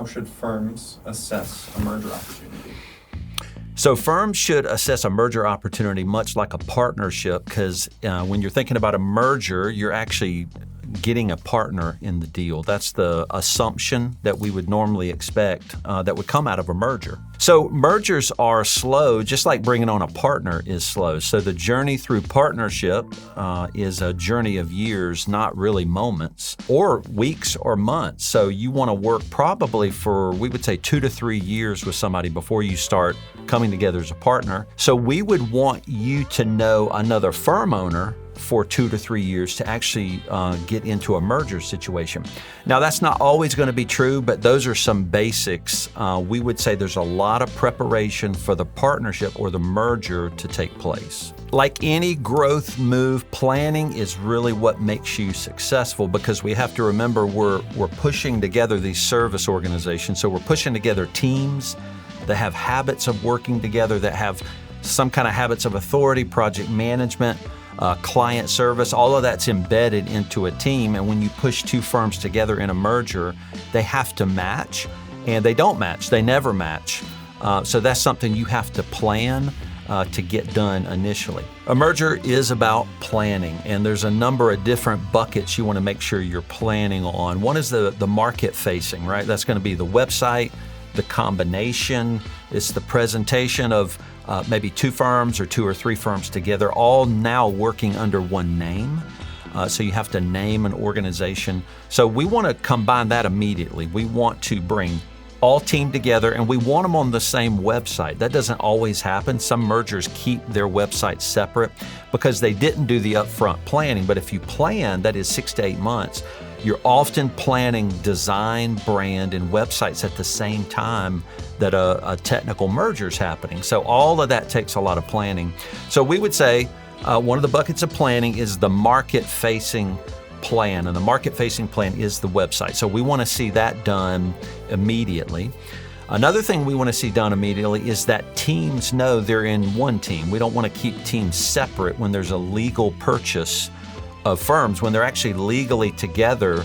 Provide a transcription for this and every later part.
how should firms assess a merger opportunity? So firms should assess a merger opportunity much like a partnership, because when you're thinking about a merger, you're actually getting a partner in the deal. That's the assumption that we would normally expect that would come out of a merger. So mergers are slow, just like bringing on a partner is slow. So the journey through partnership is a journey of years, not really moments or weeks or months. So you want to work probably for, we would say, 2 to 3 years with somebody before you start coming together as a partner. So we would want you to know another firm owner for 2 to 3 years to actually get into a merger situation. Now, that's not always going to be true, but those are some basics. We would say there's a lot of preparation for the partnership or the merger to take place. Like any growth move, planning is really what makes you successful, because we have to remember we're pushing together these service organizations. So we're pushing together teams that have habits of working together, that have some kind of habits of authority, project management, client service. All of that's embedded into a team. And when you push two firms together in a merger, they have to match, and they don't match. They never match. So that's something you have to plan to get done initially. A merger is about planning, and there's a number of different buckets you want to make sure you're planning on. One is the market facing, right? That's going to be the website, the combination. It's the presentation of maybe two firms or 2 or 3 firms together, all now working under one name. So you have to name an organization. So we want to combine that immediately. We want to bring all team together, and we want them on the same website. That doesn't always happen. Some mergers keep their websites separate because they didn't do the upfront planning. But if you plan, that is 6 to 8 months, you're often planning design, brand, and websites at the same time that a technical merger is happening. So all of that takes a lot of planning. So we would say one of the buckets of planning is the market-facing plan, and the market-facing plan is the website. So we want to see that done immediately. Another thing we want to see done immediately is that teams know they're in one team. We don't want to keep teams separate when there's a legal purchase of firms. When they're actually legally together,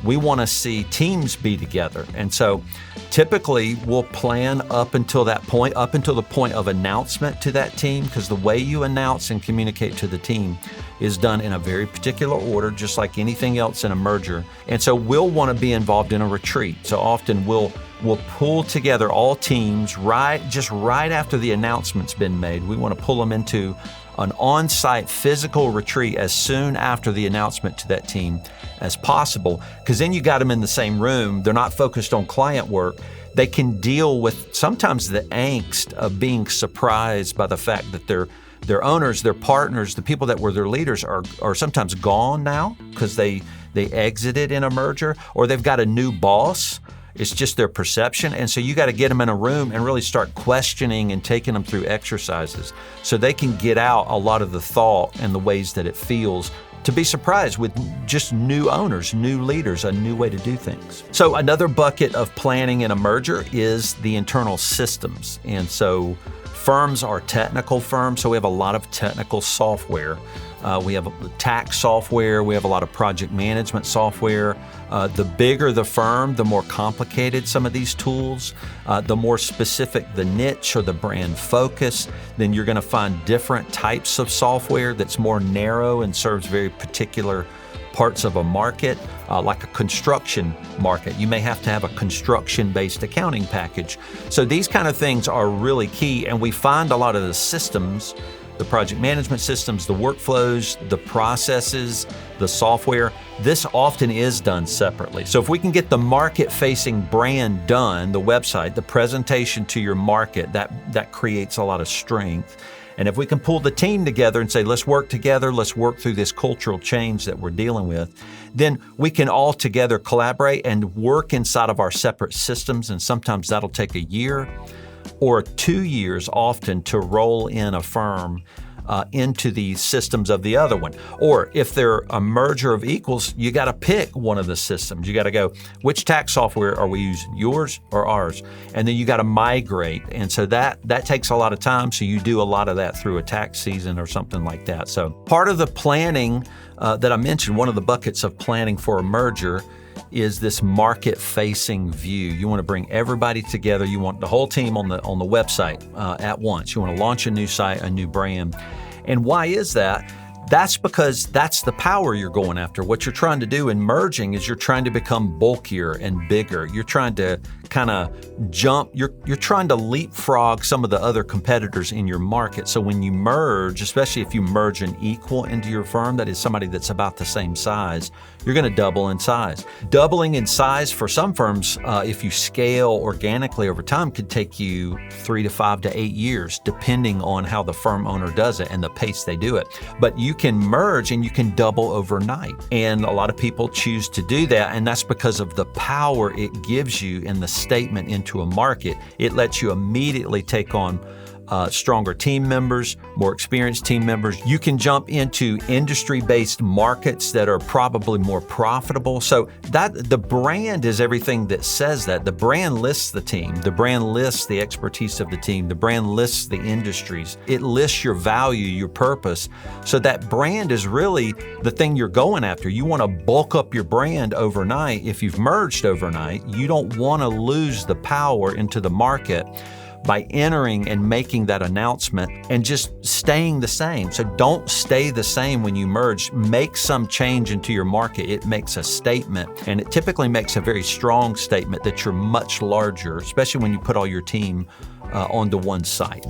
we want to see teams be together. And so typically we'll plan up until that point, up until the point of announcement to that team, because the way you announce and communicate to the team is done in a very particular order, just like anything else in a merger. And so we'll want to be involved in a retreat. So often we'll pull together all teams right after the announcement's been made. We want to pull them into an on-site physical retreat as soon after the announcement to that team as possible, because then you got them in the same room. They're not focused on client work. They can deal with sometimes the angst of being surprised by the fact that their owners, their partners, the people that were their leaders are sometimes gone now because they exited in a merger, or they've got a new boss. It's just their perception. And so you got to get them in a room and really start questioning and taking them through exercises so they can get out a lot of the thought and the ways that it feels to be surprised with just new owners, new leaders, a new way to do things. So another bucket of planning in a merger is the internal systems. And so firms are technical firms, so we have a lot of technical software. We have tax software. We have a lot of project management software. The bigger the firm, the more complicated some of these tools, the more specific the niche or the brand focus, then you're going to find different types of software that's more narrow and serves very particular parts of a market, like a construction market. You may have to have a construction-based accounting package. So these kind of things are really key, and we find a lot of the systems, the project management systems, the workflows, the processes, the software, this often is done separately. So if we can get the market-facing brand done, the website, the presentation to your market, that creates a lot of strength. And if we can pull the team together and say, let's work together, let's work through this cultural change that we're dealing with, then we can all together collaborate and work inside of our separate systems. And sometimes that'll take a year or 2 years often to roll in a firm into the systems of the other one. Or if they're a merger of equals, you got to pick one of the systems. You got to go, which tax software are we using, yours or ours? And then you got to migrate. And so that takes a lot of time. So you do a lot of that through a tax season or something like that. So part of the planning that I mentioned, one of the buckets of planning for a merger is this market-facing view. You want to bring everybody together. You want the whole team on the website at once. You want to launch a new site, a new brand. And why is that? That's because that's the power you're going after. What you're trying to do in merging is you're trying to become bulkier and bigger. You're trying to kind of jump, you're trying to leapfrog some of the other competitors in your market. So when you merge, especially if you merge an equal into your firm, that is somebody that's about the same size, you're going to double in size. Doubling in size for some firms, if you scale organically over time, could take you 3 to 5 to 8 years, depending on how the firm owner does it and the pace they do it. But you can merge and you can double overnight. And a lot of people choose to do that, and that's because of the power it gives you in the statement into a market. It lets you immediately take on stronger team members, more experienced team members. You can jump into industry-based markets that are probably more profitable. So that the brand is everything that says that. The brand lists the team. The brand lists the expertise of the team. The brand lists the industries. It lists your value, your purpose. So that brand is really the thing you're going after. You want to bulk up your brand overnight. If you've merged overnight, you don't want to lose the power into the market by entering and making that announcement and just staying the same. So don't stay the same when you merge. Make some change into your market. It makes a statement, and it typically makes a very strong statement that you're much larger, especially when you put all your team onto one site.